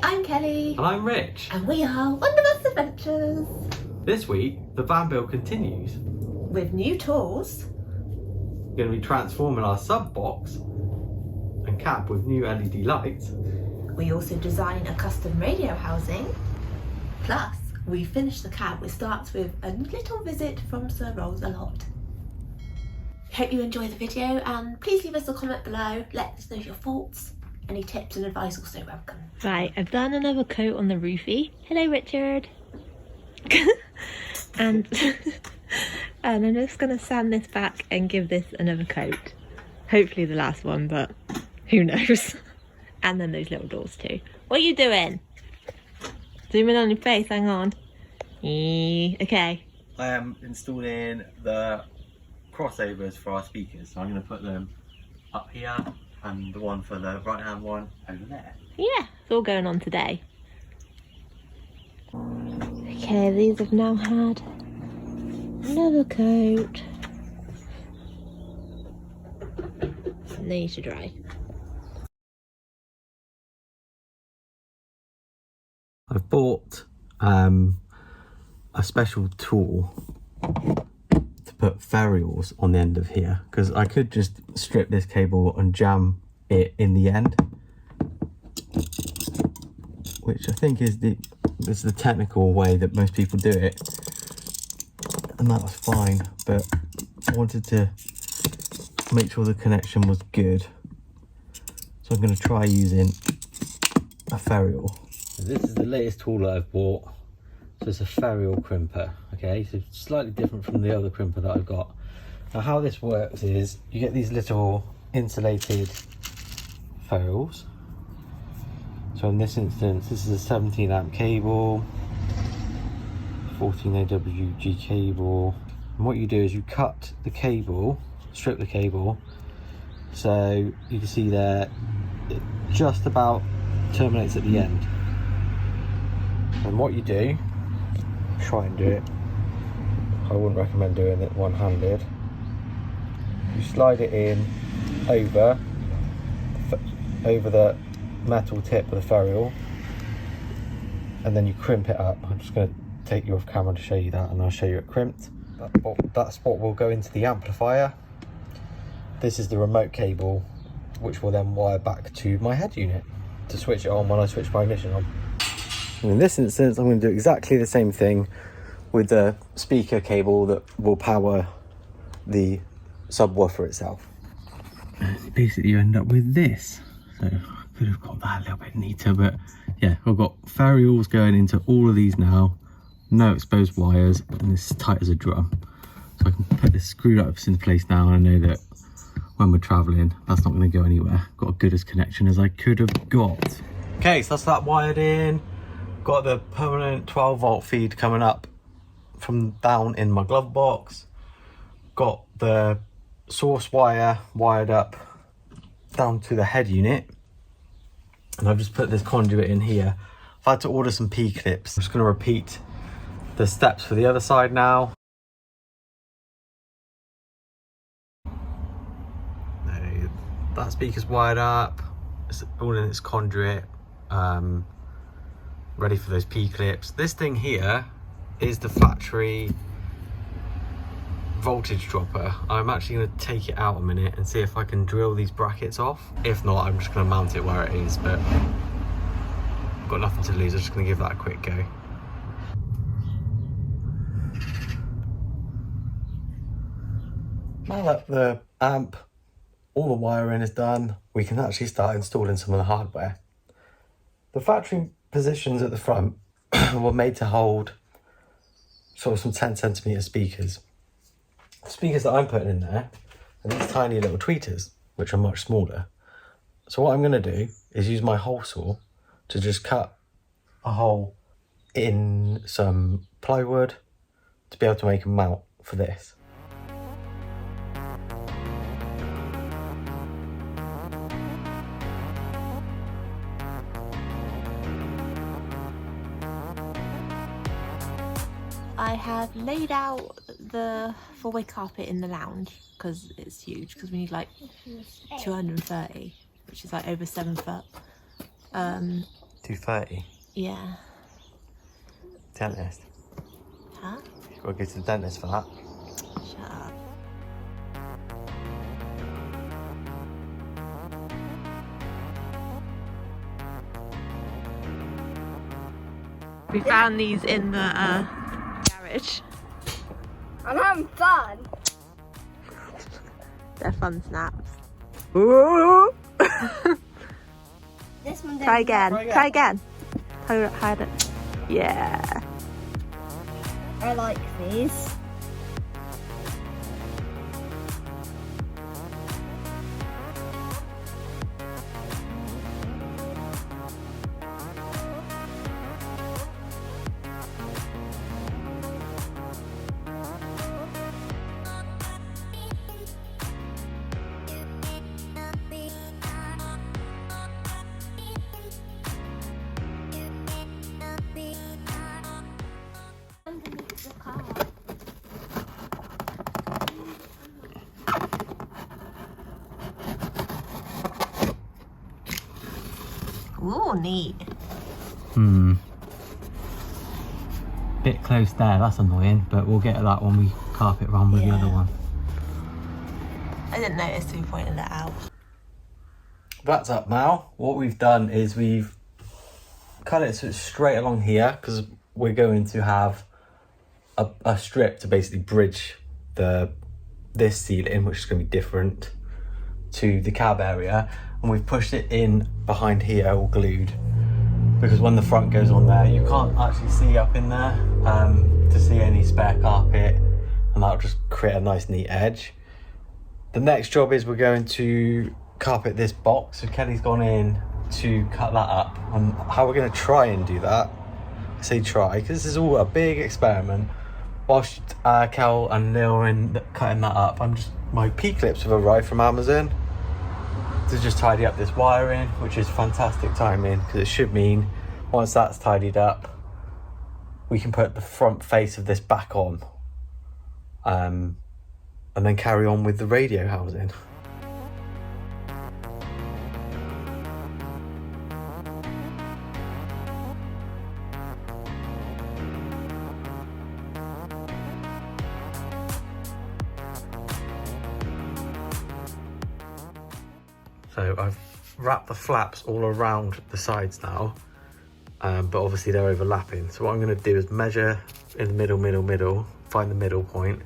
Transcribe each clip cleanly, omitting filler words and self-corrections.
I'm Kelly. And I'm Rich. And we are Wanderbus Adventures. This week, the van build continues. With new tools. We're going to be transforming our sub box and cab with new LED lights. We also design a custom radio housing. Plus, we finish the cab, which starts with a little visit from Sir Rolls-a-Lot. Hope you enjoy the video and please leave us a comment below. Let us know your thoughts. Any tips and advice also welcome. Right, I've done another coat on the roofie. Hello, Richard. and I'm just going to sand this back and give this another coat. Hopefully the last one, but who knows. And then those little doors too. What are you doing? Zoom in on your face, hang on. Okay. I am installing the crossovers for our speakers. So I'm going to put them up here and the one for the right hand one over there. Yeah, it's all going on today. Okay, these have now had another coat. And they need to dry. I've bought a special tool to put ferrules on the end of here, because I could just strip this cable and jam it in the end, which I think is the technical way that most people do it, and that was fine, but I wanted to make sure the connection was good, so I'm going to try using a ferrule. This is the latest tool that I've bought. So it's a ferrule crimper, okay, so slightly different from the other crimper that I've got. Now how this works is you get these little insulated ferrules. So in this instance, this is a 17 amp cable, 14 AWG cable, and what you do is you cut the cable, strip the cable, so you can see there it just about terminates at the end. And what you do, try and do it, I wouldn't recommend doing it one-handed. You slide it in over the metal tip of the ferrule, and then you crimp it up. I'm just going to take you off camera to show you that, and I'll show you it crimped. That spot will go into the amplifier. This is the remote cable, which will then wire back to my head unit to switch it on when I switch my ignition on. In this instance, I'm going to do exactly the same thing with the speaker cable that will power the subwoofer itself. Basically, you end up with this. So I could have got that a little bit neater, but yeah, I've got ferrules going into all of these now, no exposed wires, and it's as tight as a drum. So I can put this screwed up into place now, and I know that when we're traveling, that's not going to go anywhere. Got a good as connection as I could have got. Okay, so that's that wired in. Got the permanent 12 volt feed coming up from down in my glove box. Got the source wire wired up down to the head unit. And I've just put this conduit in here. I've had to order some P-clips. I'm just going to repeat the steps for the other side now. That speaker's wired up. It's all in its conduit. Ready for those P-clips. This thing here is the factory voltage dropper. I'm actually going to take it out a minute and see if I can drill these brackets off. If not, I'm just going to mount it where it is, but I've got nothing to lose. I'm just going to give that a quick go. Now that the amp, all the wiring is done, we can actually start installing some of the hardware. The factory positions at the front were made to hold sort of some 10cm speakers. The speakers that I'm putting in there are these tiny little tweeters, which are much smaller. So what I'm going to do is use my hole saw to just cut a hole in some plywood to be able to make a mount for this. I have laid out the four-way carpet in the lounge because it's huge, because we need like 230, which is like over 7 foot. 230. Yeah. Dentist. Huh? You gotta go to the dentist for that. Shut up. We found these in the garage. I'm having fun. They're fun snaps. Ooh. This one Try again. Try again. Hide it. Yeah. I like these. Underneath the car. Ooh, neat. Bit close there, that's annoying, but we'll get that when we carpet run with the other one. I didn't notice we pointed it out. That's up now. What we've done is we've cut it so it's straight along here, because we're going to have a strip to basically bridge this ceiling, which is going to be different to the cab area, and we've pushed it in behind here, all glued, because when the front goes on there, you can't actually see up in there to see any spare carpet, and that'll just create a nice neat edge. The next job is we're going to carpet this box, so Kelly's gone in to cut that up, and how we're going to try and do that, I say try because this is all a big experiment. Whilst Cal and Neil are in cutting that up, my P-clips have arrived from Amazon to just tidy up this wiring, which is fantastic timing, because it should mean once that's tidied up we can put the front face of this back on, and then carry on with the radio housing. So I've wrapped the flaps all around the sides now, but obviously they're overlapping. So what I'm going to do is measure in the middle, find the middle point,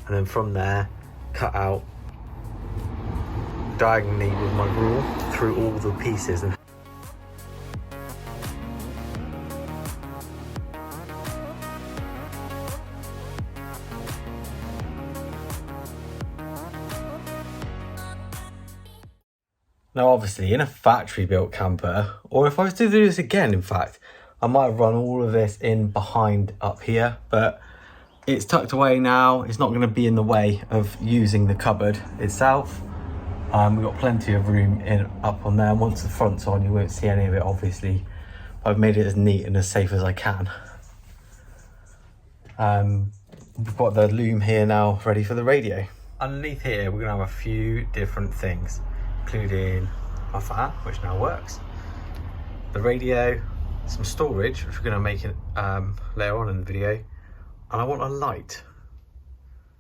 and then from there cut out diagonally with my rule through all the pieces. And now obviously in a factory built camper, or if I was to do this again, in fact, I might run all of this in behind up here, but it's tucked away now. It's not going to be in the way of using the cupboard itself. We've got plenty of room up on there. Once the front's on, you won't see any of it, obviously. I've made it as neat and as safe as I can. We've got the loom here now, ready for the radio. Underneath here, we're going to have a few different things, including my fan, which now works, the radio, some storage, which we're going to make it later on in the video, and I want a light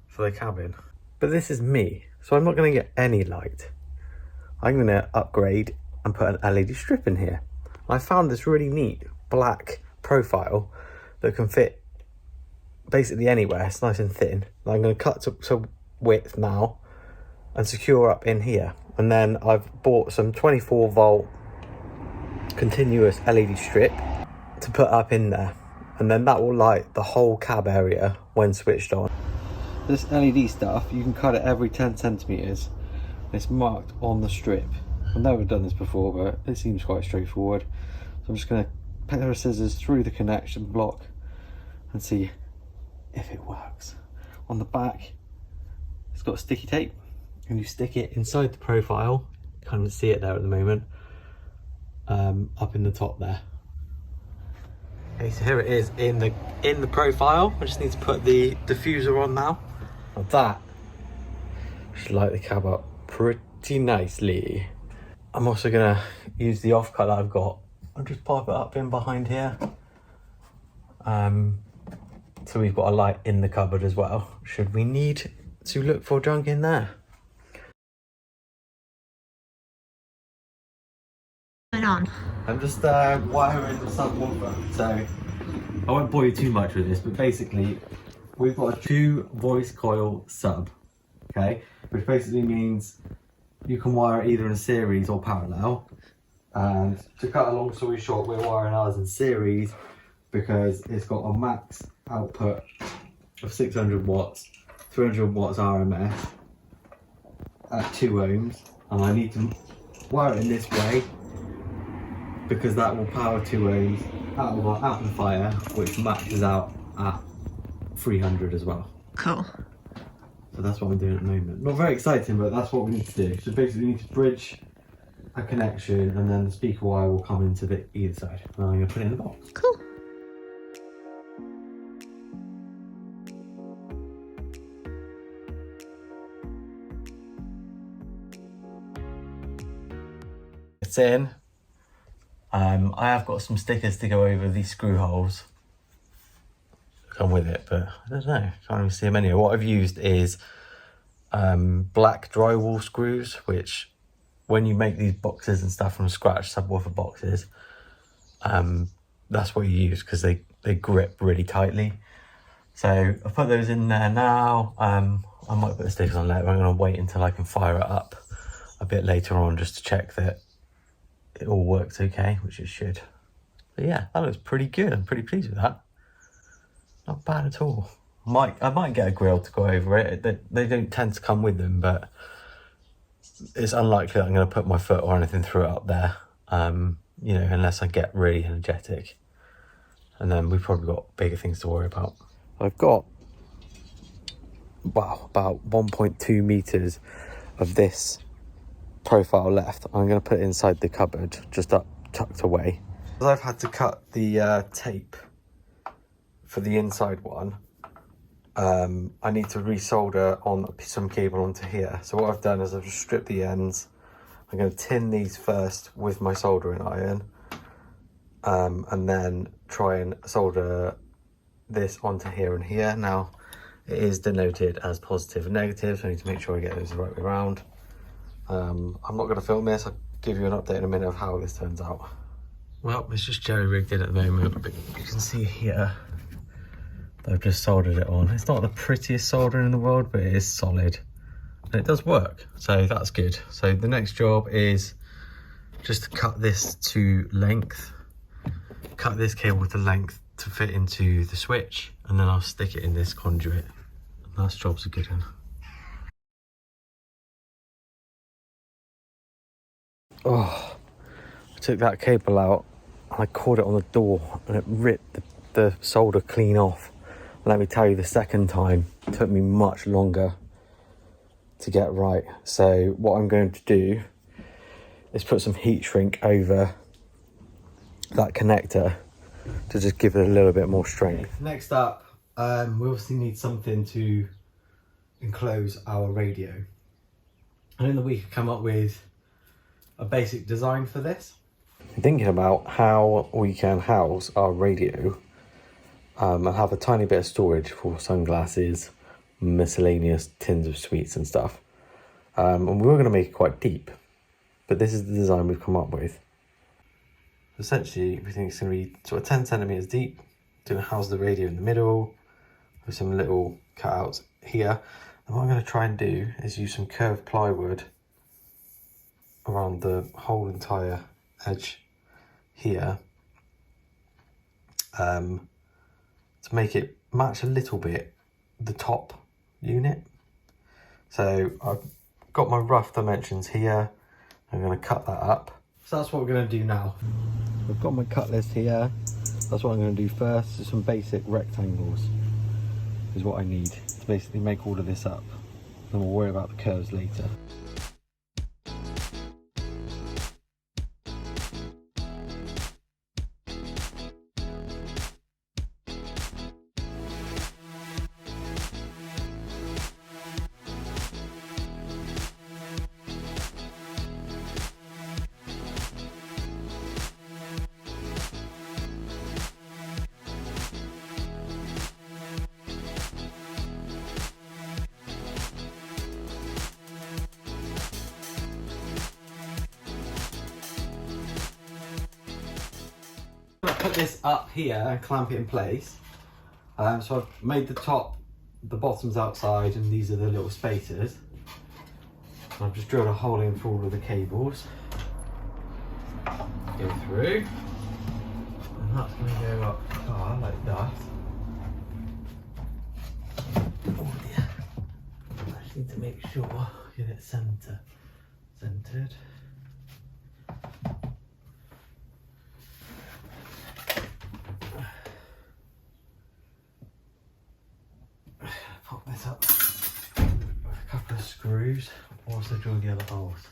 for the cabin. But this is me, so I'm not going to get any light. I'm going to upgrade and put an LED strip in here. I found this really neat black profile that can fit basically anywhere. It's nice and thin. I'm going to cut to width now and secure up in here. And then I've bought some 24 volt continuous LED strip to put up in there, and then that will light the whole cab area when switched on. This LED stuff, you can cut it every 10 centimeters. It's marked on the strip. I've never done this before, but it seems quite straightforward. So I'm just going to pair of scissors through the connection block and see if it works. On the back, it's got sticky tape, and you stick it inside the profile. You can't even see it there at the moment. Up in the top there. Okay, so here it is in the profile. I just need to put the diffuser on now. Now that should light the cab up pretty nicely. I'm also gonna use the offcut that I've got I'll just pop it up in behind here. So we've got a light in the cupboard as well, should we need to look for junk in there. What's going on? I'm just wiring the subwoofer, so I won't bore you too much with this, but basically we've got a 2 voice coil sub, okay, which basically means you can wire it either in series or parallel. And to cut a long story short, we're wiring ours in series because it's got a max output of 600 watts, 300 watts RMS at 2 ohms, and I need to wire it in this way because that will power 2 ohms out of our amplifier, which maxes out at 300 as well. Cool. So that's what I'm doing at the moment. Not very exciting, but that's what we need to do. So basically we need to bridge a connection, and then the speaker wire will come into the either side. And I'm going to put it in the box. Cool. It's in. I have got some stickers to go over these screw holes. Come with it, but I don't know. Can't even see them anywhere. What I've used is black drywall screws, which when you make these boxes and stuff from scratch, subwoofer boxes, that's what you use because they grip really tightly. So I've put those in there now. I might put the stickers on later. I'm going to wait until I can fire it up a bit later on just to check that it all works okay, which it should. But yeah, that looks pretty good. I'm pretty pleased with that. Not bad at all. I might get a grill to go over it. They don't tend to come with them, but it's unlikely that I'm going to put my foot or anything through it up there, you know, unless I get really energetic. And then we've probably got bigger things to worry about. I've got, wow, about 1.2 meters of this profile left. I'm going to put it inside the cupboard, just up tucked away. I've had to cut the tape for the inside one. I need to resolder on some cable onto here. So what I've done is I've just stripped the ends. I'm going to tin these first with my soldering iron, and then try and solder this onto here and here. Now it is denoted as positive and negative, so I need to make sure I get those the right way around. I'm not going to film this. I'll give you an update in a minute of how this turns out. Well, it's just jerry-rigged in at the moment, but you can see here I've just soldered it on. It's not the prettiest soldering in the world, but it is solid and it does work, so that's good. So the next job is just to cut this to length, cut this cable to length to fit into the switch, and then I'll stick it in this conduit. Last job's a good one. Oh, I took that cable out and I caught it on the door and it ripped the solder clean off. Let me tell you, the second time it took me much longer to get right. So what I'm going to do is put some heat shrink over that connector to just give it a little bit more strength. Next up, we obviously need something to enclose our radio. And in the week I've come up with a basic design for this. Thinking about how we can house our radio and have a tiny bit of storage for sunglasses, miscellaneous tins of sweets and stuff. And we were going to make it quite deep, but this is the design we've come up with. Essentially, we think it's going to be sort of 10 centimeters deep. Going to house the radio in the middle with some little cutouts here. And what I'm going to try and do is use some curved plywood around the whole entire edge here, to make it match a little bit the top unit. So I've got my rough dimensions here. I'm going to cut that up. So that's what we're going to do now. I've got my cut list here. That's what I'm going to do first. So some basic rectangles is what I need to basically make all of this up. Then we'll worry about the curves later. put this up here and clamp it in place. So I've made the bottoms outside, and these are the little spacers. And I've just drilled a hole in for all of the cables. Go through, and that's going to go up the car like that. Oh dear. I just need to make sure I get it centered. Pop this up with a couple of screws, also drill the other holes.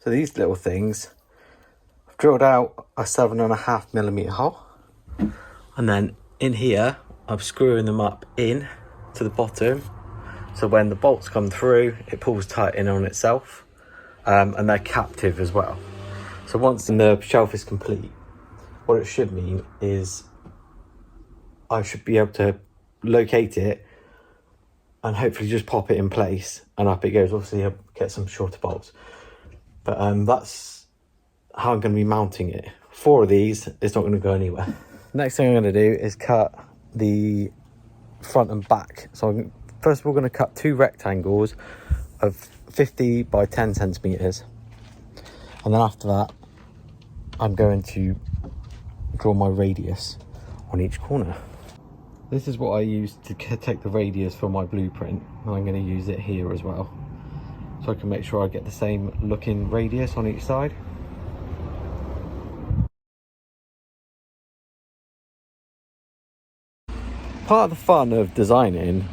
So these little things, I've drilled out a 7.5mm hole, and then in here I'm screwing them up in to the bottom, so when the bolts come through it pulls tight in on itself, and they're captive as well. So once the shelf is complete, what it should mean is I should be able to locate it and hopefully just pop it in place, and up it goes. Obviously I'll get some shorter bolts, but that's how I'm going to be mounting it. 4 of these, it's not going to go anywhere. Next thing I'm going to do is cut the front and back. So I'm first of all going to cut 2 rectangles of 50 by 10 centimeters, and then after that I'm going to draw my radius on each corner. This is what I use to take the radius for my blueprint, and I'm going to use it here as well, so I can make sure I get the same looking radius on each side. Part of the fun of designing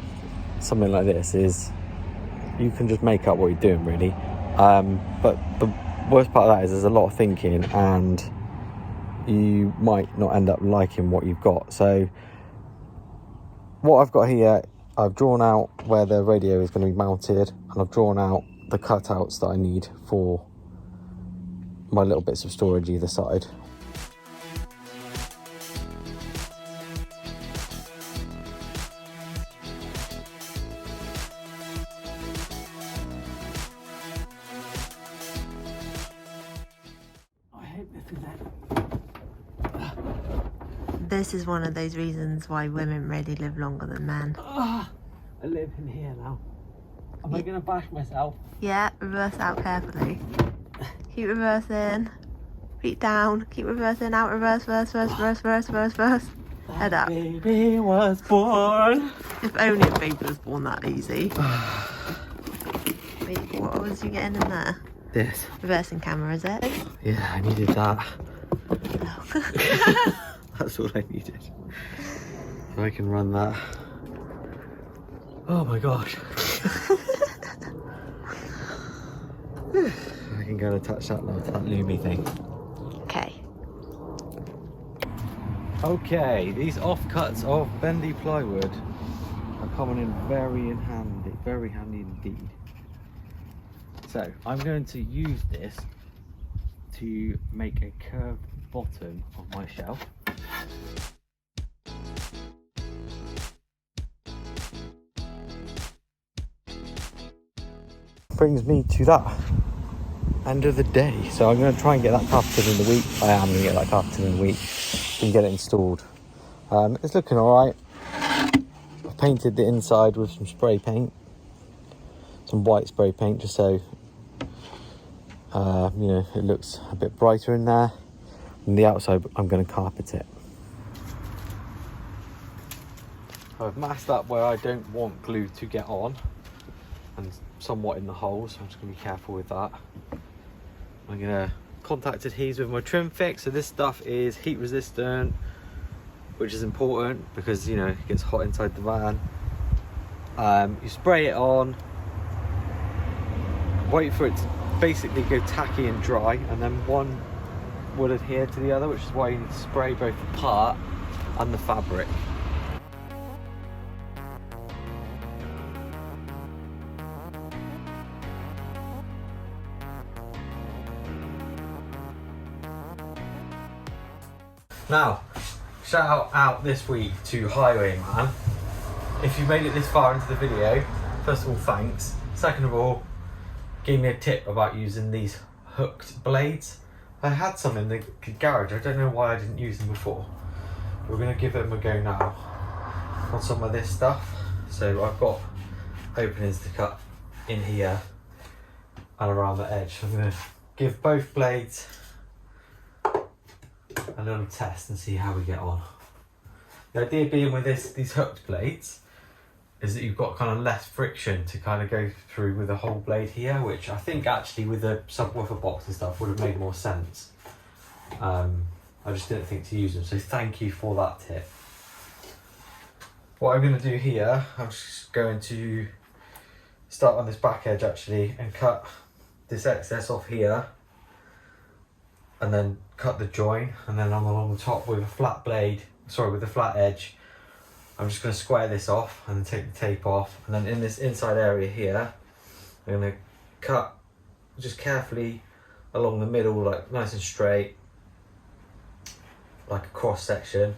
something like this is you can just make up what you're doing, really. But the worst part of that is there's a lot of thinking, and you might not end up liking what you've got. So what I've got here, I've drawn out where the radio is going to be mounted, and I've drawn out the cutouts that I need for my little bits of storage either side. This is one of those reasons why women really live longer than men. I live in here now. Am I going to bash myself? Yeah, reverse out carefully. Keep reversing. Feet down. Keep reversing out. Reverse, reverse. Head up. Baby was born. If only a baby was born that easy. Wait, what was you getting in there? This. Reversing camera, is it? Yeah, I needed that. That's all I needed. So I can run that. Oh my gosh. I can go and attach that now to that loomy thing. Okay. Okay, these offcuts of bendy plywood are coming in very handy indeed. So I'm going to use this to make a curved bottom of my shelf. Brings me to that end of the day. So I'm going to try and get that carpeted in the week. I am going to get that carpeted in the week and get it installed. It's looking alright. I've painted the inside with some spray paint, some white spray paint, just so you know, it looks a bit brighter in there. And the outside I'm going to carpet it. I've masked up where I don't want glue to get on, and somewhat in the holes, so I'm just going to be careful with that. I'm going to contact adhese with my trim fix. So this stuff is heat resistant, which is important because, you know, it gets hot inside the van. You spray it on, wait for it to basically go tacky and dry, and then one will adhere to the other, which is why you need to spray both the part and the fabric. Now, shout out this week to Highwayman. If you made it this far into the video, first of all, thanks. Second of all, gave me a tip about using these hooked blades. I had some in the garage. I don't know why I didn't use them before. We're going to give them a go now on some of this stuff. So I've got openings to cut in here and around the edge. I'm going to give both blades a little test and see how we get on. The idea being with these hooked blades is that you've got kind of less friction to kind of go through with the whole blade here, which I think actually with the subwoofer box and stuff would have made more sense. I just didn't think to use them, so thank you for that tip. What I'm going to do here, I'm just going to start on this back edge actually and cut this excess off here and then cut the join, and then I'm along the top with a flat blade, with a flat edge. I'm just going to square this off and then take the tape off, and then in this inside area here I'm going to cut just carefully along the middle, like nice and straight, like a cross section.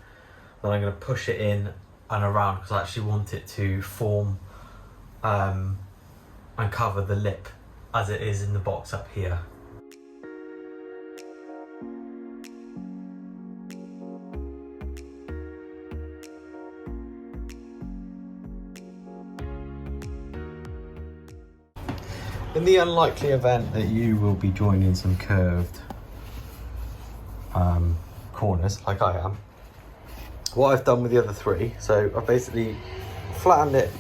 Then I'm going to push it in and around because I actually want it to form and cover the lip as it is in the box up here. In the unlikely event that you will be joining some curved corners like I am, what I've done with the other three, so I've basically flattened it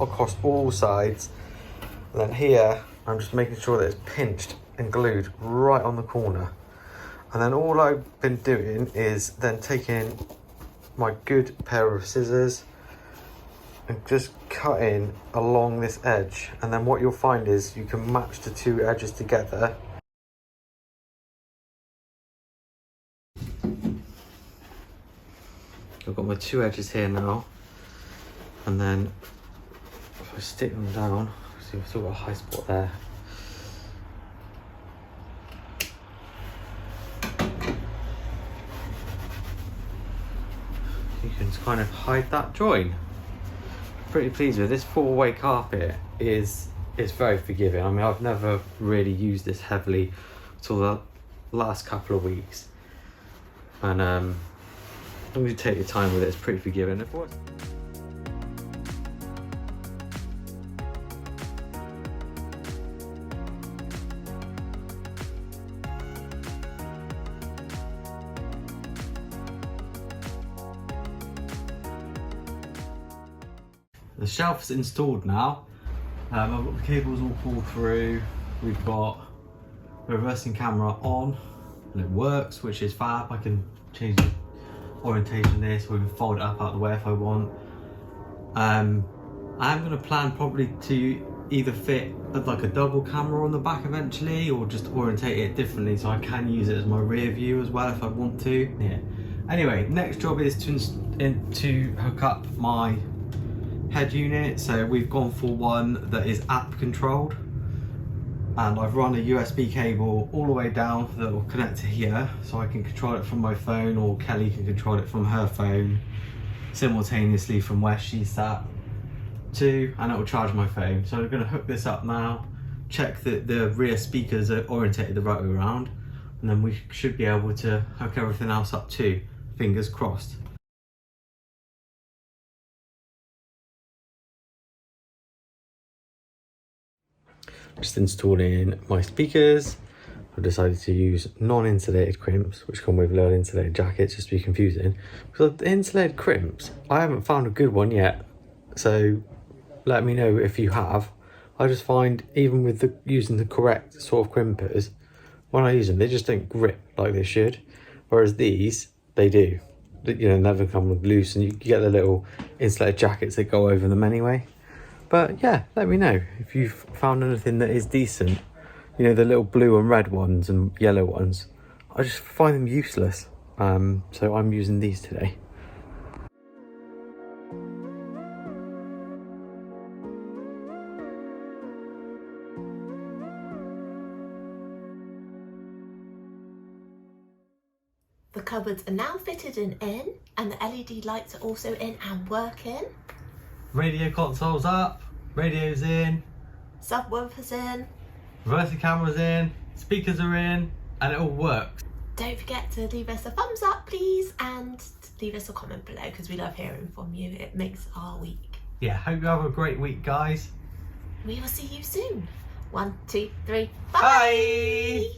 across all sides, and then here I'm just making sure that it's pinched and glued right on the corner. And then all I've been doing is then taking my good pair of scissors and just cutting along this edge, and then what you'll find is you can match the two edges together. I've got my two edges here now, and then if I stick them down, see I've still got a high spot there. You can kind of hide that join. Pretty pleased with this 4-way carpet. Is very forgiving. I mean, I've never really used this heavily until the last couple of weeks, and as long as you take your time with it, it's pretty forgiving. The shelf's installed now. I've got the cables all pulled through. We've got the reversing camera on and it works, which is fab. I can change the orientation of this, or we can fold it up out of the way if I want. I'm going to plan probably to either fit like a double camera on the back eventually, or just orientate it differently so I can use it as my rear view as well if I want to. Yeah. Anyway, next job is to hook up my head unit. So we've gone for one that is app controlled, and I've run a USB cable all the way down that will connect to here, so I can control it from my phone, or Kelly can control it from her phone simultaneously from where she's sat too, and it will charge my phone. So I'm going to hook this up now, check that the rear speakers are orientated the right way around, and then we should be able to hook everything else up too, fingers crossed. Just installing my speakers. I've decided to use non-insulated crimps, which come with little insulated jackets, just to be confusing. Because the insulated crimps, I haven't found a good one yet, so let me know if you have. I just find even with using the correct sort of crimpers, when I use them, they just don't grip like they should. Whereas these, they do. You know, never come loose, and you get the little insulated jackets that go over them anyway. But yeah, let me know if you've found anything that is decent. You know, the little blue and red ones and yellow ones, I just find them useless. So I'm using these today. The The cupboards are now fitted and in, and the LED lights are also in and working. Radio console's up, radio's in, Subwoofers in. reversing camera's in, speakers are in, and it all works. Don't forget to leave us a thumbs up, please, and leave us a comment below because we love hearing from you. It makes our week. Yeah, hope you have a great week, guys. We will see you soon. 1, 2, 3, Bye!